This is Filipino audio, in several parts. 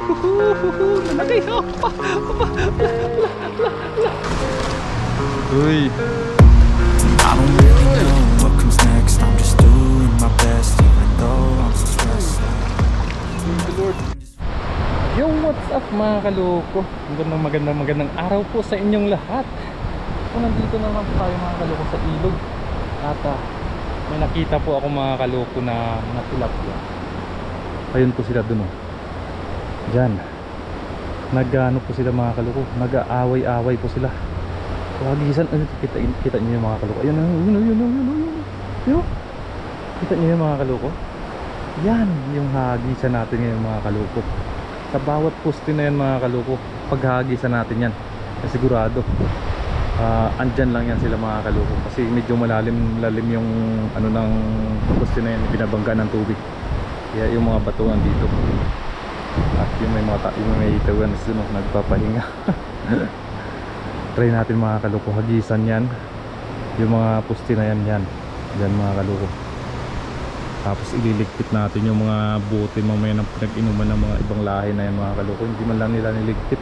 Lalaki. Uy. I don't really know what comes next. I'm just doing my best, even though I'm so stressed out. Yo, what's up mga kaloko? Magandang araw po sa inyong lahat. So nandito naman po tayo mga kaloko sa ilog. At may nakita po ako mga kaloko na mga tilapia. Ayun po sila dun, oh. Diyan. Nag-ano po sila mga kaloko, nag-aaway-aaway po sila. So hagisan, kita niyo yung mga kaloko. Ayun, yun. Kita niyo yung mga kaloko. Yan yung hagisan natin ngayon mga kaloko. Sa bawat poste na yan mga kaloko, paghahagisan natin yan, sigurado andyan lang yan sila mga kaloko. Kasi medyo lalim yung ano ng poste na yan, binabangga ng tubig. Kaya yung mga batuan dito. At yung may itawan na sila nagpapahinga. Try natin mga kaloko, hagisan yan yung mga poste na yan, yan mga kaloko. Tapos ililigpit natin yung mga bote mamaya ng pinag-inuman ng mga ibang lahi na yan mga kaloko. Hindi man lang nila niligpit.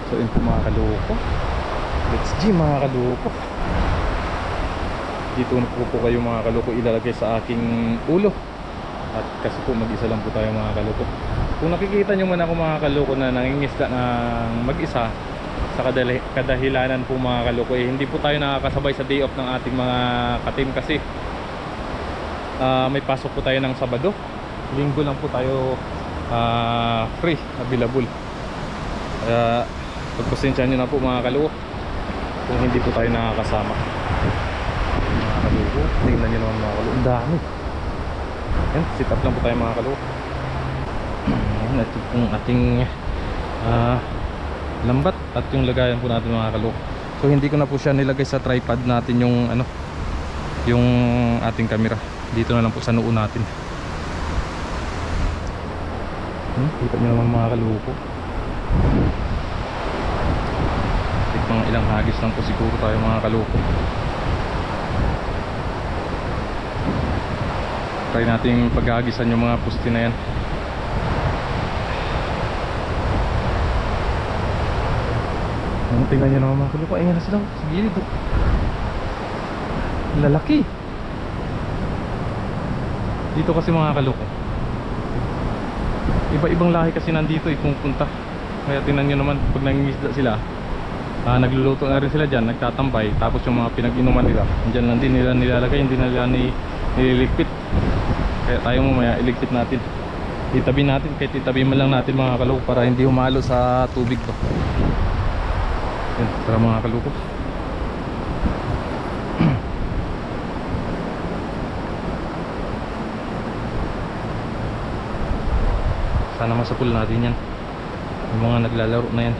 So yun po mga kaloko. Let's G mga kaloko. Dito na po kayo mga kaloko ilalagay sa aking ulo. At kasi po mag-isa lang po tayo mga kaloko. Kung nakikita nyo man ako mga kaloko na nangingisda ng mag-isa, sa kadahilanan po mga kaloko, hindi po tayo nakakasabay sa day off ng ating mga katim kasi may pasok po tayo ng Sabado. Linggo lang po tayo free, available. Kaya pagpasensyahan nyo na po mga kaloko kung hindi po tayo nakakasama mga kaloko. Tingnan nyo naman mga kaloko, ang dami. Ayan, sit up lang po tayo mga kaloko. Ayan, ito pong ating lambat at yung lagayan po natin mga kaloko. So hindi ko na po siya nilagay sa tripod natin yung yung ating camera. Dito na lang po sa noo natin. Kita nyo naman mga kaloko. Mga ilang hagis lang po siguro tayo mga kaloko. Try natin paghagisan yung mga pusti na yan. Tingnan nyo naman mga kaloko. Ayan na sila sa gilid. Lalaki. Dito kasi mga kaloko, iba-ibang lahi kasi nandito pupunta. Kaya tingnan nyo naman pag nangingisda sila, nagluluto na rin sila dyan, nagtatambay. Tapos yung mga pinag-inuman nila, dyan lang din nila nilalagay, hindi na nila nililigpit. Kaya tayo mamaya iligpit natin, itabi natin, kahit itabi man lang natin mga kaloko para hindi humalo sa tubig to. Yan, tara mga kaloko. Sana masapul natin yan, yung mga naglalaro na yan.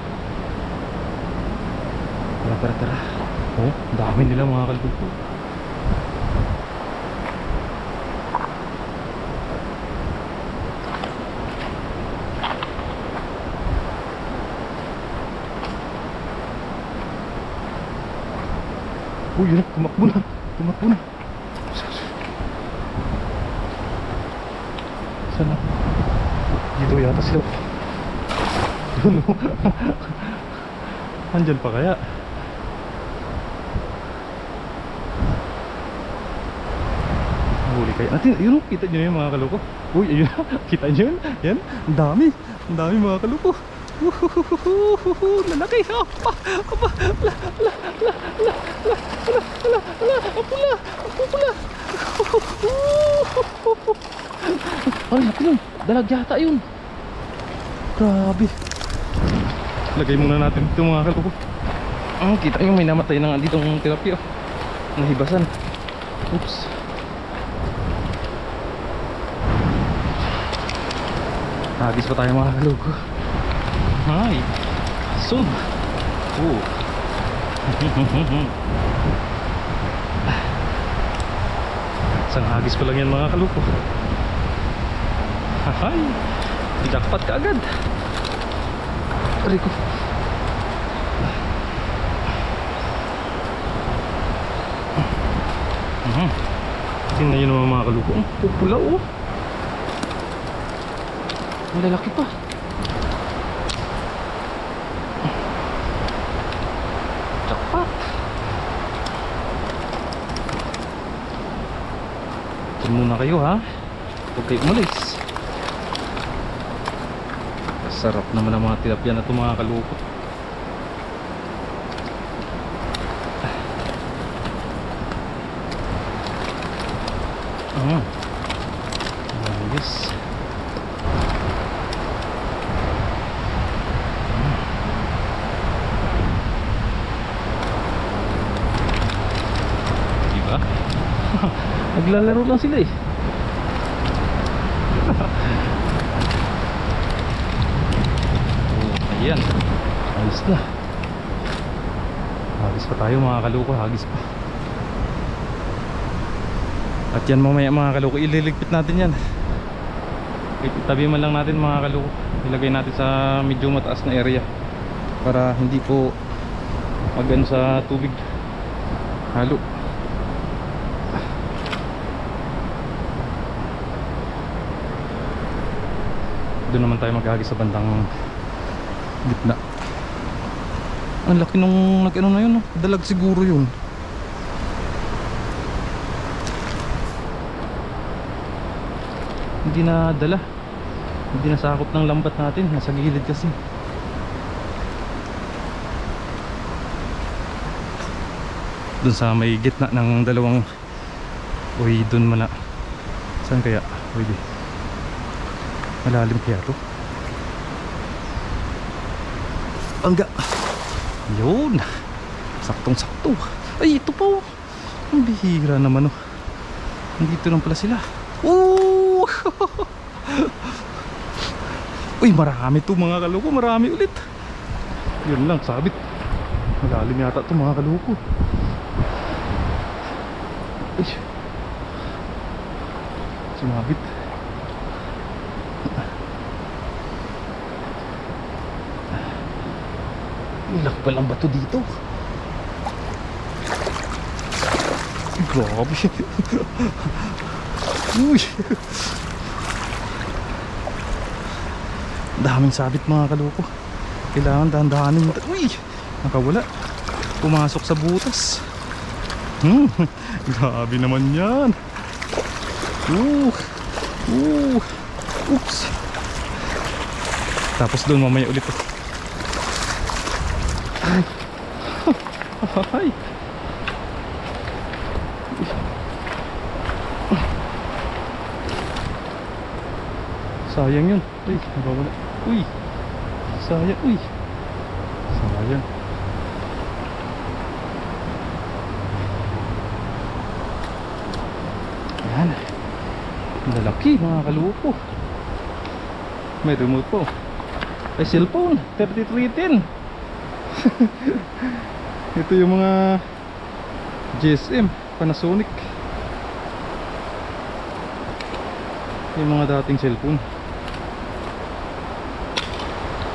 Tara. Oh, dami nila mga kaloko. Oh, yun, tumakbo na. Sana dito yata sila. Yun, oh. Andyan pa kaya? Huli kaya natin. Yun, kita nyo yung mga kaloko. Uy, ayun, kita nyo yun. Yan, ang dami mga kaloko. Lalaki. Pula. Ay, laki nun. Dalag yata yun. Grabe. Lagay muna natin ito mga kaloko. Kita nyo may namatay na nga ditong tilapia. Nahibasan. Oops. Hagis pa tayo mga kaloko. Hi. Sub. Oh. Isang hagis pa lang yan mga kaloko. Hi. Jackpot ka agad. Rico. Tingnan nyo naman mga kaloko. Pupula oh. Ang lalaki pa. Dyan muna kayo ha. Huwag kayo umalis. Sarap naman ang mga tilapia na ito mga kalukot. Yes. Diba? Naglalaro lang sila eh. Oh, ayan. Ayos na. Hagis pa tayo mga kaluko. Hagis pa. At yan mamaya mga kaluko, ililigpit natin yan. Itabi man lang natin mga kaluko. Ilagay natin sa medyo mataas na area para hindi po magano sa tubig halo. Doon naman tayo maghagis sa bandang gitna. Ang laki nung nag-ano na yun, no? Dalag siguro yun. Hindi na dala, hindi nasakop ng lambat natin, nasa gilid kasi. Doon sa may gitna ng dalawang, uy, doon mala. Saan kaya? Uy, malalim kaya to? Angga, yun, saktong sakto. Ay, ito pa oh. Ang bihira naman oh. Nandito lang pala sila. Oh! Uy, marami to mga kaluko, marami ulit. Yun lang, sabit. Malalim yata to mga kaluko. Uy, sumabit. Ilak pa lang ba to dito? Grabe. Uy, daming sabit mga kaluko. Kailangan dahan-dahanin. Uy, nakawala. Pumasok sa butas. Grabe naman yan. Oops. Tapos doon mamaya ulit. Ay. Sayang yun. Uy, nabawala. Uy, sayang. Uy, sayang. Ayan, lalaki mga kalupo. May remote po. Ay, cellphone 3310. Ito yung mga GSM Panasonic, yung mga dating cellphone.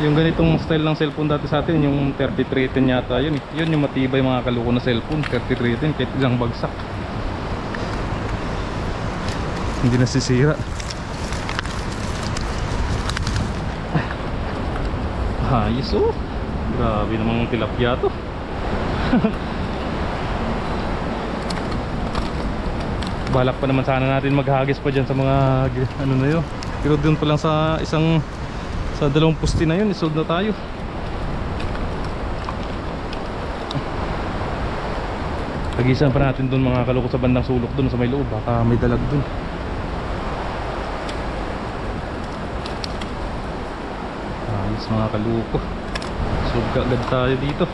Yung ganitong style ng cellphone dati sa atin, yung 3310 yata yun eh. Yun yung matibay mga kaluko na cellphone, 3310, kahit ilang bagsak hindi nasisira. Ayos oh. Grabe namang tilapia to. Balak pa naman sana natin maghagis pa dyan sa mga ano na yun. Pero doon pa lang sa isang, sa dalawang pusti na yun, isold na tayo. Hagisan pa natin doon mga kaloko sa bandang sulok doon sa may loob. Baka may dalag doon. Ayos mga kaloko. Sold agad tayo dito.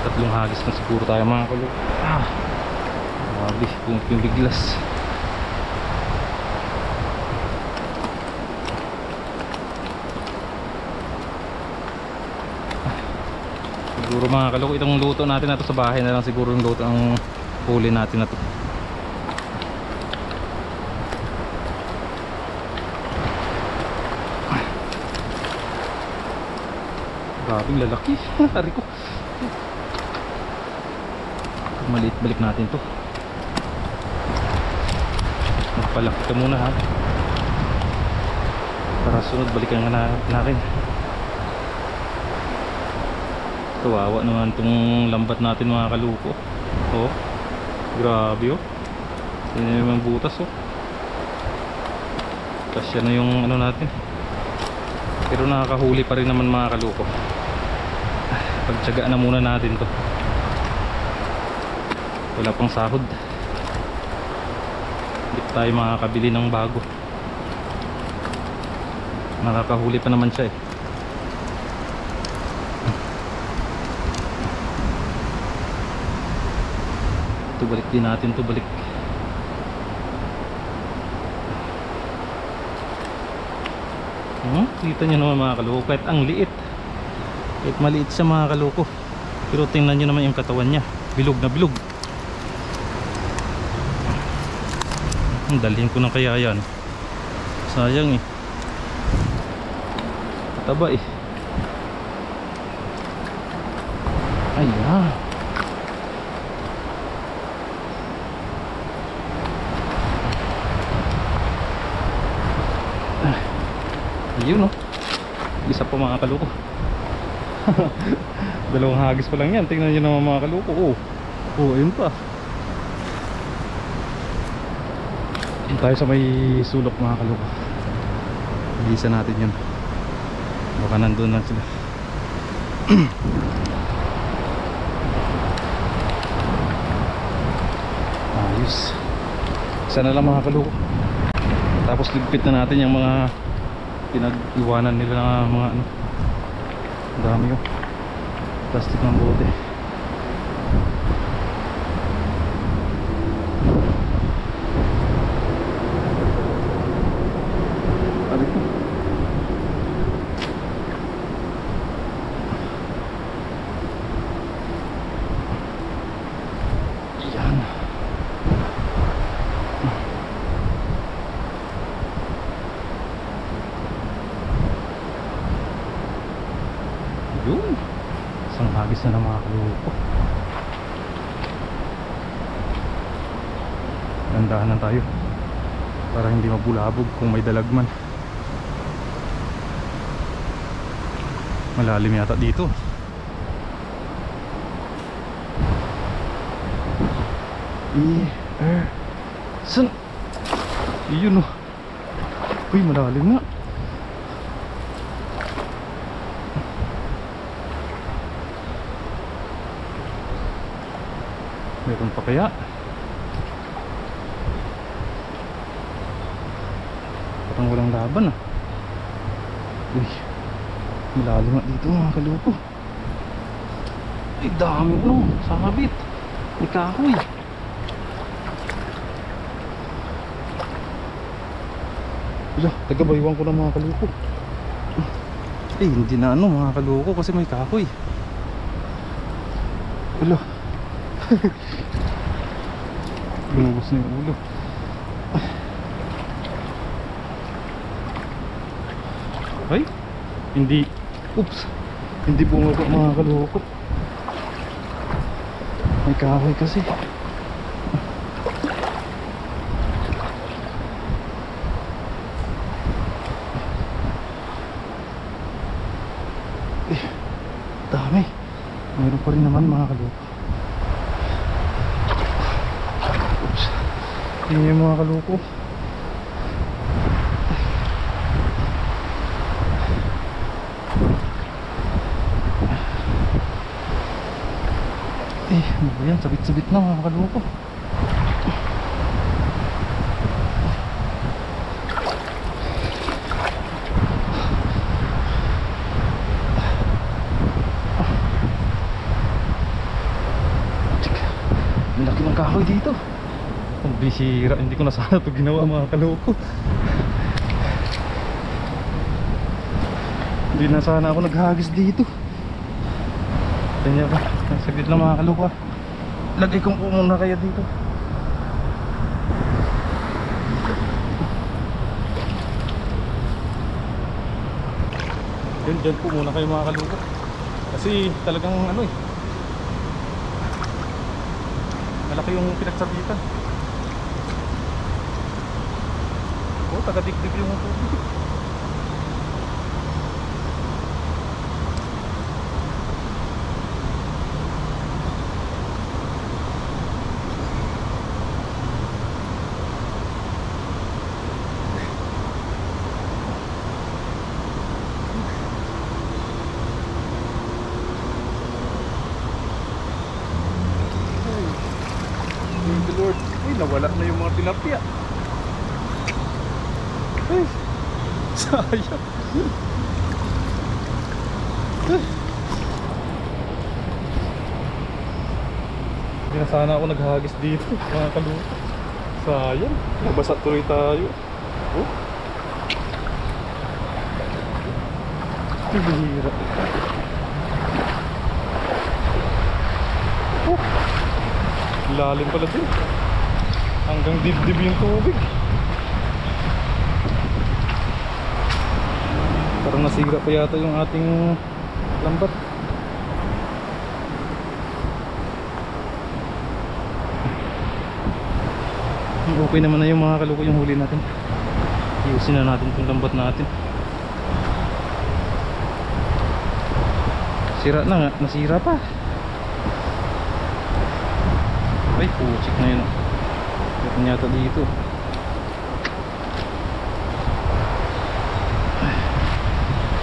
Tatlong hagis na siguro tayo mga kaloko. Grabe, kung biglas. Siguro mga kaloko, itong luto natin na to sa bahay na lang siguro yung luto ang huli natin na to. Grabing lalaki. Hari ko. Maliit, balik natin to. Magpalaki ka muna ha, para sunod balikan nga natin. Kawawa naman itong lambat natin mga kaluko. Oh, grabe oh. Yan na yung butas oh. Kasya na yung ano natin. Pero nakakahuli pa rin naman mga kaluko. Pagtsagaan na muna natin to. Wala pang sahod. Hindi tayo makakabili ng bago. Nakakahuli pa naman siya eh. Ito balik din natin to, balik. Kita nyo naman mga kaloko, kahit ang liit, kahit maliit siya mga kaloko, pero tingnan nyo naman yung katawan niya, bilog na bilog. Dalhin ko na kaya yan, sayang eh, taba eh. Ayan, ayun oh, isa pa mga kaluko. Dalawang hagis pa lang yan, tingnan nyo naman mga kaluko. Oh, ayun pa. Tayo sa may sulok mga kaluko, igisa natin yun, baka nandun lang sila. Ayos, isa na lang mga kaluko, tapos ligpit na natin yung mga pinag-iwanan nila ng mga ano, dami yun, plastic ng bote. Yan, yun, isang hagis na ng mga kaluko. Gandahan na tayo para hindi mabulabog kung may dalagman. Malalim yata dito. San? Iyon oh. Uy, malalim nga. Meron pa kaya? Parang walang laban ah. Uy, malalim nga dito mga kaluko. Ay, dami no, sabit. May kahoy. Wala, tagabaywan ko na mga kaluko. Eh, hindi na ano mga kaluko kasi may kahoy. Wala. Lumabas na yung ulo. Ay, hindi. Oops, hindi bumaba mga kaloko. May kahoy kasi. Eh, dami. Mayroon pa rin naman mga kaloko. Oops, yun yung mga kaloko. Eh, ano ba yan? Sabit-sabit na mga kaloko. Ang laki ng kahoy dito. Ang bisira, hindi ko na sana ito ginawa mga kaloko. Hindi na sana ako naghagis dito. Kanya ba? Saglit lang mga kaloko. Lagay kong muna kaya dito. Dyan po muna kayo mga kaloko. Kasi talagang ano eh, malaki yung pinagsabitan. taga-dibdib yung tubig. Thank you, Lord. Ay, nawala na yung mga tilapia. Ay, sayang. Hindi na sana ako naghagis dito, mga kaluko. Sayang, nabasa tuloy tayo. Oh, bihira. Oh, lalim pala din. Hanggang dibdib yung tubig. Parang nasira pa yata yung ating lambat. Okay naman na yung mga kaluko yung huli natin. Iusin na natin itong lambat natin. Sira na nga, nasira pa. Ay, puchik na yun. Meron yata dito.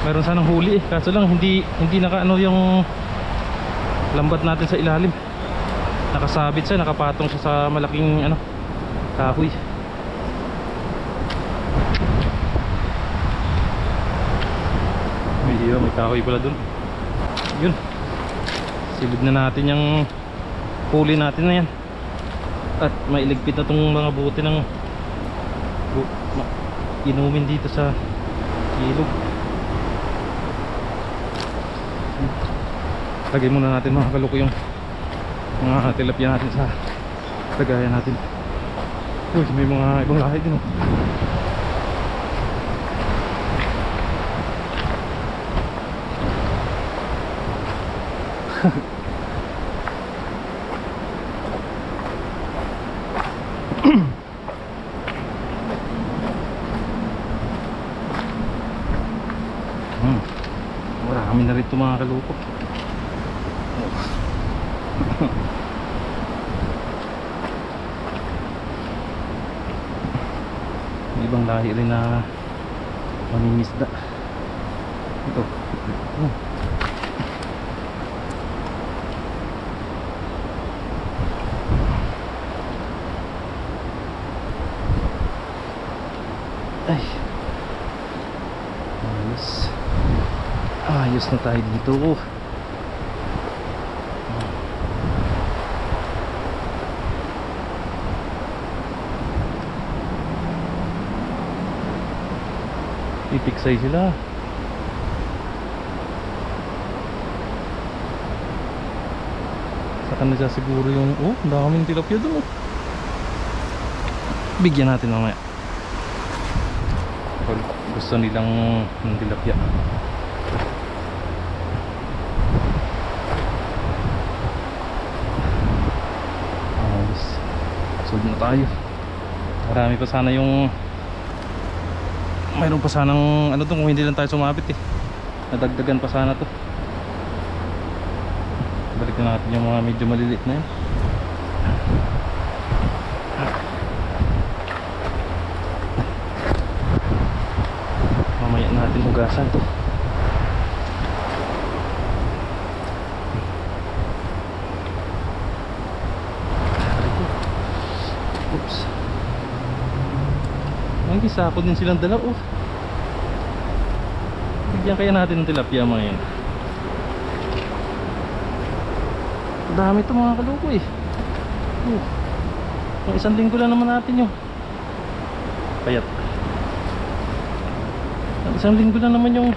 Meron sanang huli eh, kaso lang hindi nakaano yung lambat natin sa ilalim. Nakasabit siya, nakapatong siya sa malaking ano, kahoy. May kahoy pala dun. Yun, silid na natin yung huli natin na yan. At mailigpit na tong mga buti ng inumin dito sa ilog. Lagay muna natin mga kaluko yung mga tilapia natin sa lagayan natin. Uy, may mga ibang lahi din oh. Marami na rin ito mga kaluko. May ibang lahi rin na maningisda. Ito. Ay, ayos na tayo dito. Ipiksay sila. Saka na siya siguro yung daming tilapia dun oh. Bigyan natin mamaya pag gusto nilang ng tilapia. Ayos, sold na tayo. Marami pa sana yung mayroon pa sanang ano to kung hindi lang tayo sumapit eh. Nadagdagan pa sana to. Balik na natin yung mga medyo maliliit na yun. Mamaya natin hugasan to. Oops. May kisako din silang dala oh. Bigyan kaya natin ng tilapia mga yun. Dami ito mga kaluko eh. Yung isang linggo lang naman natin yung payat. Isang linggo lang naman yung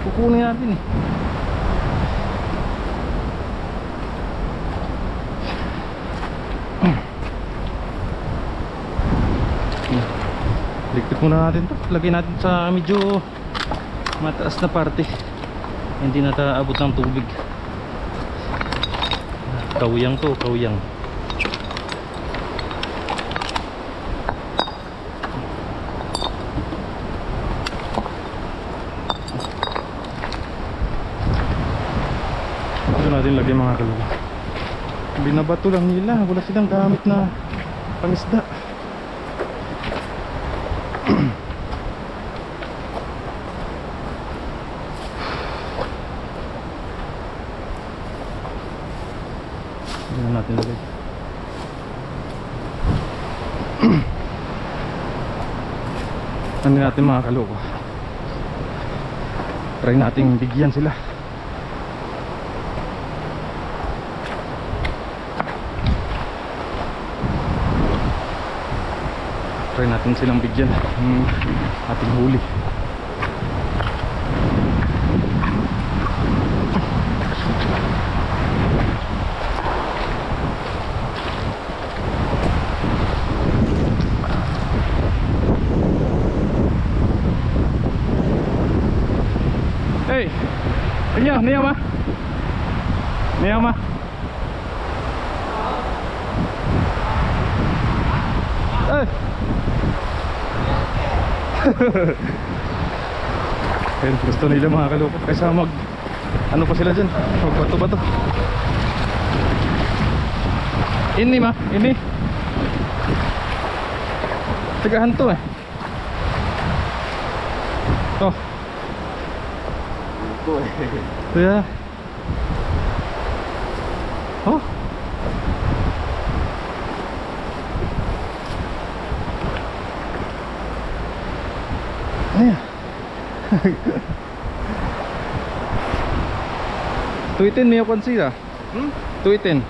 kukunin natin eh. Ligpit muna natin to. Lagay natin sa medyo mataas na parte. Hindi na taabot ng tubig. Kawyang to, kawyang. natin lagyan mga kaloko. Binabato lang nila, wala silang gamit na pangisda. Hindi na natin lagay. Ano natin mga kaloko, try nating bigyan sila. Try natin silang bigyan ng ating huli. Hey, niya ma? Niya ma? Eh. Ayun, gusto nila mga kaloko kaysa mag ano pa sila dyan, mag bato-bato. Ini ma, ini tegahan to eh. Oh ya. Oh. Ayan. Tuitin mo yung konsila. Tuitin.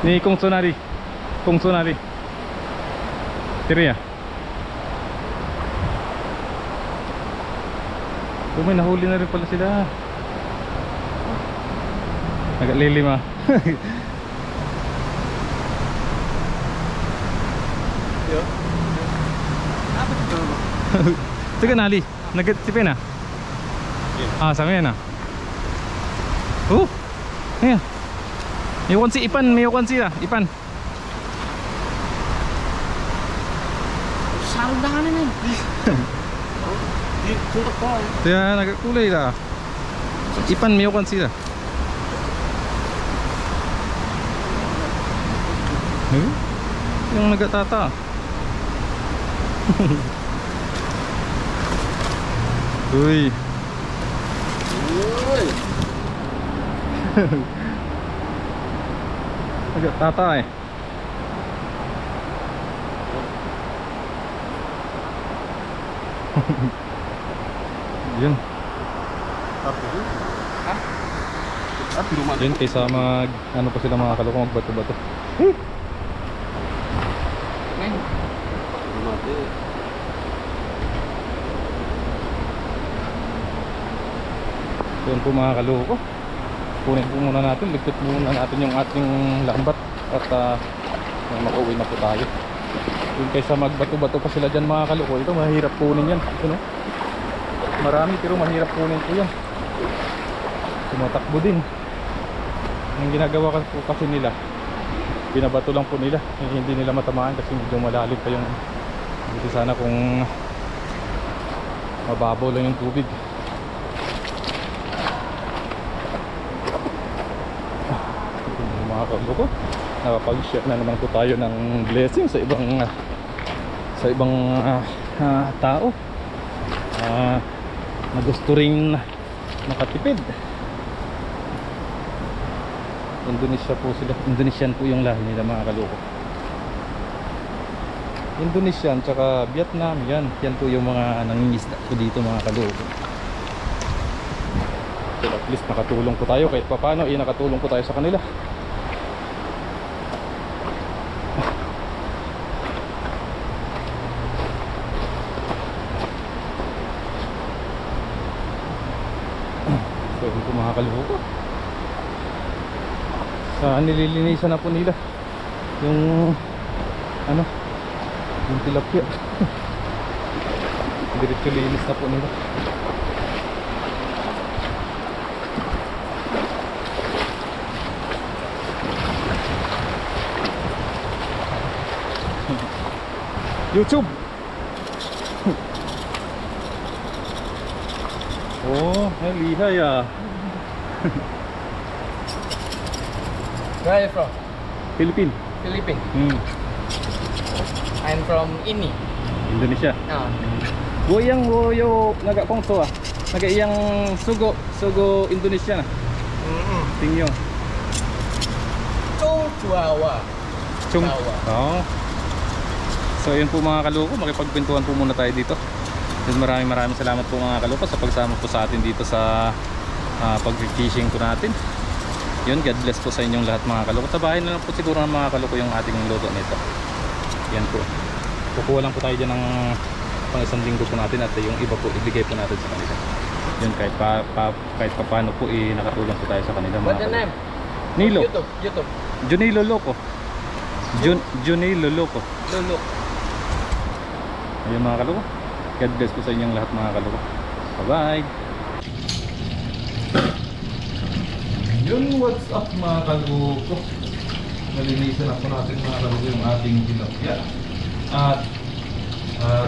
Ni Kung Sonari. Kung Sonari. Tiri ya. May nahuli na rin pala sila. Nagalili ma. Sige nali. Nagsipin na. Ah, sama yan ah. Ayan. May konsi ipan, may konsi ah, ipan. Sarang dahanan na yun. Kaya nagkulay lah. Ipan may konsi ah. Yung nagatata. Uy. Uy. Nagatata eh. Yan. Yan kaysa mag ano pa sila mga kaloko, magbato-bato. Yan po mga kaloko. Kunin po muna natin, ligpit muna natin yung ating lambat at makauwi na po tayo. Yung kaysa magbato-bato pa sila dyan mga kaloko, ito mahirap kunin yan. Ito no? Marami pero mahirap kunin po yan. Tumatakbo din. Ang ginagawa po kasi nila, binabato lang po nila, hindi nila matamaan kasi medyo malalim pa yung dito. Sana kung mababaw lang yung tubig. Mga kaloko, nakapag-share na naman po tayo ng blessing sa ibang tao na gusto rin makatipid. Indonesia po sila, Indonesian po yung lahi nila mga kaloko. Indonesian tsaka Vietnam, yan po yung mga nangingisda po dito mga kaloko. So at least nakatulong po tayo kahit paano, nakatulong po tayo sa kanila. So yun po mga kaloko, nililinisan na po nila yung yung tilapia. Diretso linis na po nila. YouTube. Oh, lihay ah. Where are you from? Philippine. Philippines. I'm from Ini. Indonesia. Ah. Goyang woyo naga kongso ah. Naga iyang sugo Indonesia na. Tingyo. Chihuahua. Chung. Chihuahua. Oo. So yun po mga kaloko, makipagpintuhan po muna tayo dito. Then maraming salamat po mga kaloko sa pagsama po sa atin dito sa pag-fishing po natin. Yun, God bless po sa inyong lahat mga kaloko. Sa bahay na lang po siguro ng mga kaloko yung ating luto nito. Yan po. Kukuha lang po tayo dyan ng pang isang linggo po natin at yung iba po ibigay po natin sa kanila. Yun, kahit paano po nakatulong po tayo sa kanila mga What's the name? Nilo. YouTube. Junilo Loco. Junilo Loco. Lulu. Ayun mga kaloko. God bless po sa inyong lahat mga kaloko. Bye bye. Yun, what's up mga kaloko. Nalinisan na po natin mga kaloko yung ating tilapia. At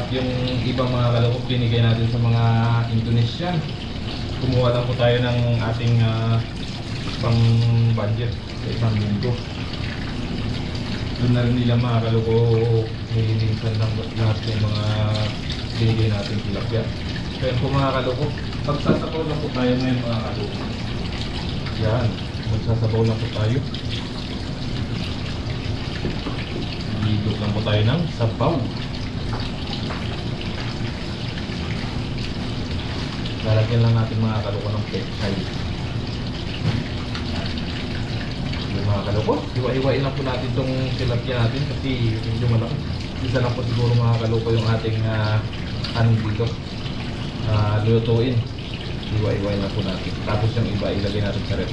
yung ibang mga kaloko binigay natin sa mga Indonesian. Kumuha lang po tayo ng ating pang budget sa isang linggo. Doon na rin nila mga kaloko nilinisan lang lahat yung mga binigay natin tilapia. Kaya po mga kaloko, magsasabaw lang po tayo ngayon mga kaloko. Yan, magsasabaw lang po tayo. Higop lang po tayo ng sabaw. Lalagyan lang natin mga kaloko ng pechay. Mga kaloko, iwa-iwain lang po natin itong tilapia natin kasi medyo malaki. Isa lang po siguro mga kaloko yung ating anong dito lutuin. Iwa-iwain lang po natin. Tapos yung iba ilagay natin sa ref.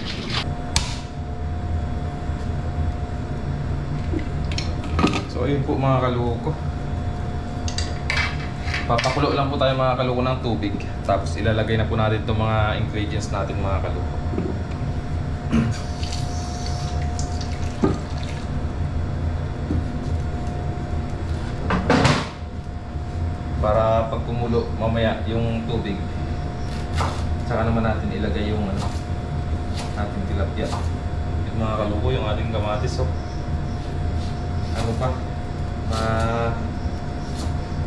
So ayun po mga kaloko, papakulo lang po tayo mga kaloko ng tubig. Tapos ilalagay na po natin itong mga ingredients natin mga kaloko. Para pag kumulo mamaya yung tubig, saka naman natin ilagay yung ating tilapia. Yung mga kaloko, yung ating kamatis, oh. Ano pa?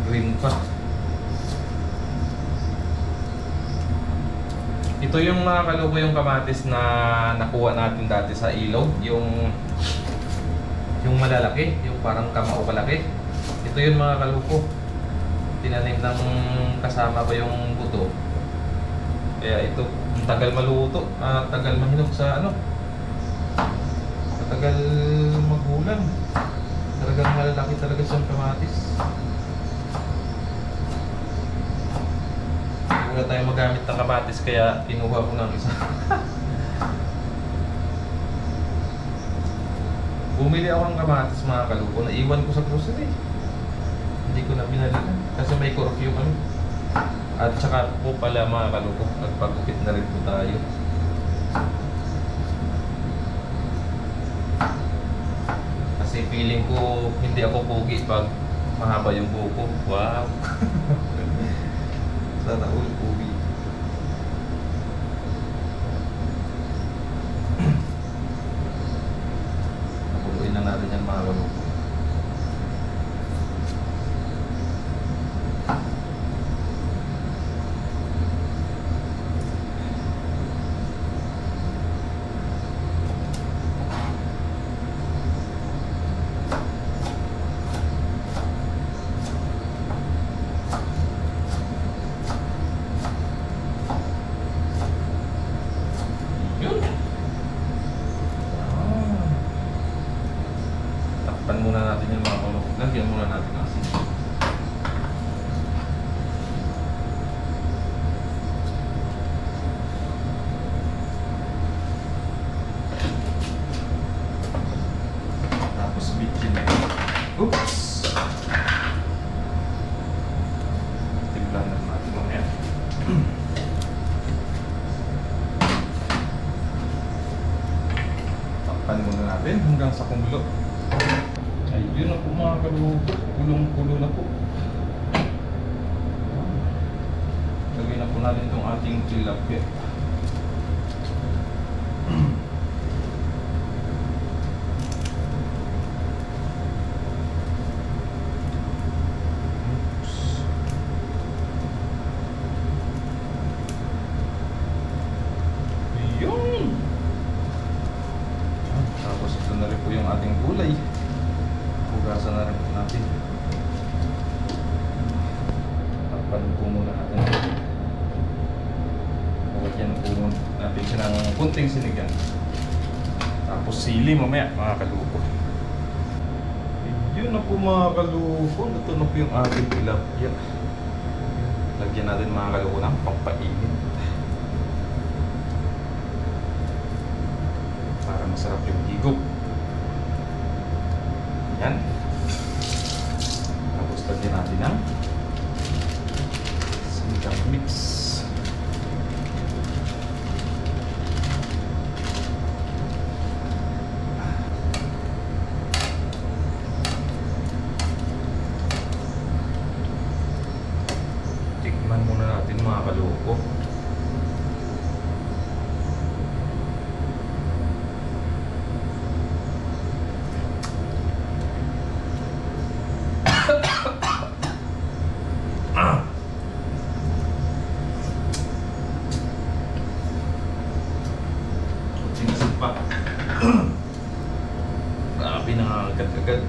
Green pa. Ito yung mga kaloko, yung kamatis na nakuha natin dati sa ilog, yung malalaki, yung parang kamao kalaki. Ito yung mga kaloko, tinanim ng kasama ko yung buto. Kaya ito, tagal maluto, tagal mahinog sa tagal magulang. Talagang malalaki talaga siyang kamatis. Wala tayong magamit ng kamatis kaya kinuha ko ng isa. Bumili ako ng kamatis mga kaloko, naiwan ko sa grocery. Hindi ko na binalikan kasi may curfew kami. At saka po pala mga kaloko, nagpagupit na rin po tayo. Kasi feeling ko hindi ako pogi pag mahaba yung buko. Wow. Sana all pogi. Napuluin na natin yan mga kaloko. Takpan muna natin yung mga kulok. Lagyan muna natin ng asin. Tapos bitchin na yun. Oops! Timplan na natin mamaya. Takpan muna natin hanggang sa kumulo. Ayun na po mga kaloko, kulong-kulo na po. Lagay na po natin itong ating tilapia. Yun! Tapos ito na rin po yung ating gulay. Hugasan na rin po natin. Takpan po muna natin. Lagyan po natin siya ng kunting sinigang. Tapos sili mamaya mga kalupo. Yun na po mga kalupo. Ito na po yung ating tilapia. Lagyan natin mga kalupo ng pampainit. Para masarap yung higop. Yan. Tapos lagyan natin ng sinigang mix. Tikman muna natin mga kaloko. Sinasid pa. Grabe, nakakagat-kagat.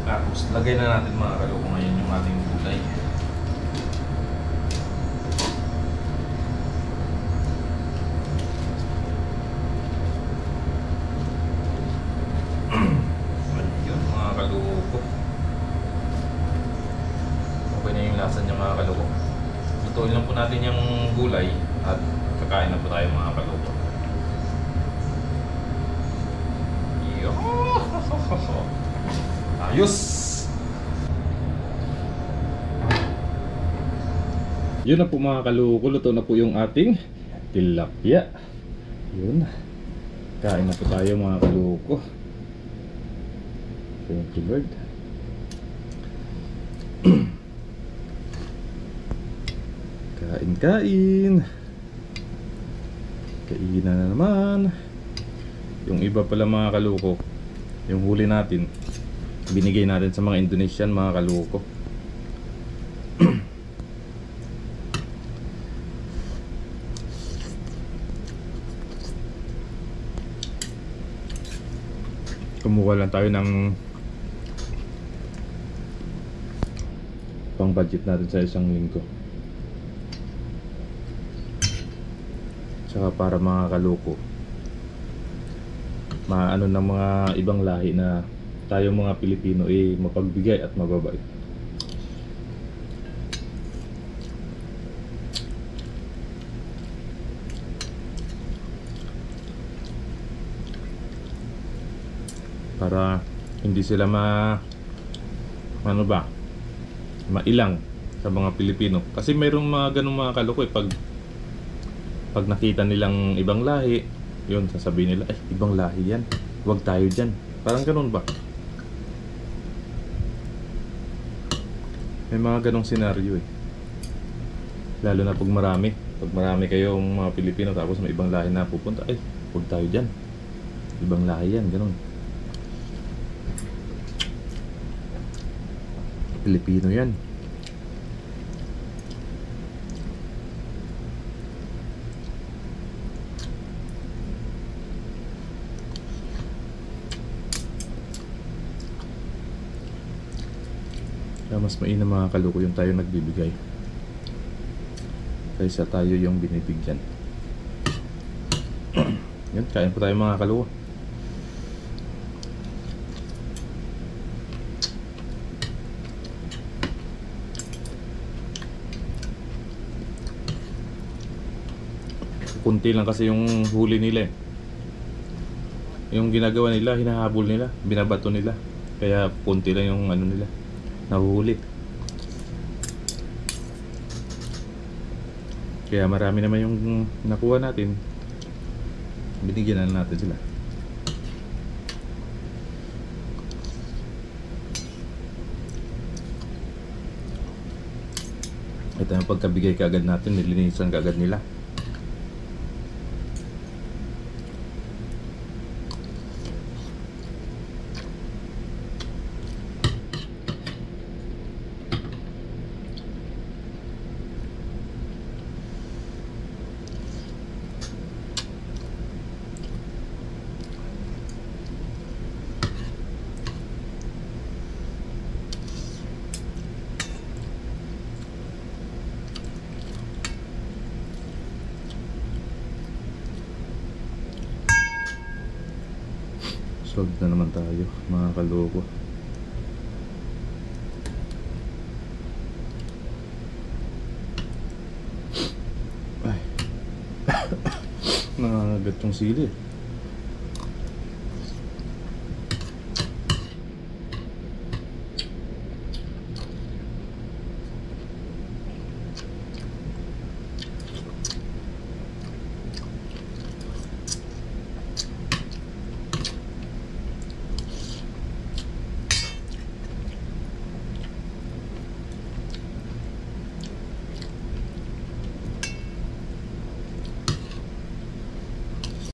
Tapos lagay na natin mga kaloko ngayon yung ating gulay. Ayun mga kaloko. Okay na yung lasa niya mga kaloko. Lutuin lang po natin yung gulay at kakain na po tayo mga kaloko. Ayos! Yun na po mga kaloko, luto na po yung ating tilapia. Yun. Kain na po tayo mga kaloko. Thank you Lord. Kain. Kainan na naman. Yung iba pala mga kaloko, yung huli natin binigay natin sa mga Indonesian mga kaloko. Kumuha lang tayo ng pang budget natin sa isang linggo. Tsaka para mga kaloko maano ng mga ibang lahi na tayo mga Pilipino mapagbigay at mababait. Para hindi sila mailang sa mga Pilipino. Kasi mayroong mga ganung mga kaloko pag nakita nilang ibang lahi, yun sasabihin nila, ay ibang lahi yan, huwag tayo dyan. Parang ganun ba? May mga ganong senaryo lalo na pag marami kayong mga Pilipino tapos may ibang lahi na pupunta, ay huwag tayo dyan, ibang lahi yan, ganun. Pilipino yan. Kaya mas mainam mga kaloko yung tayo nagbibigay kaysa tayo yung binibigyan. Yan, kain po tayo mga kaloko. Kunti lang kasi yung huli nila yung ginagawa nila, hinahabol nila, binabato nila, kaya kunti lang yung ano nila nahuhuli. Kaya marami naman yung nakuha natin, binigyan na natin sila. Ito yung pagkabigay kaagad natin, nilinisan kaagad nila. Solve na naman tayo, mga kaloko. Ay. Nangangagat yung sili.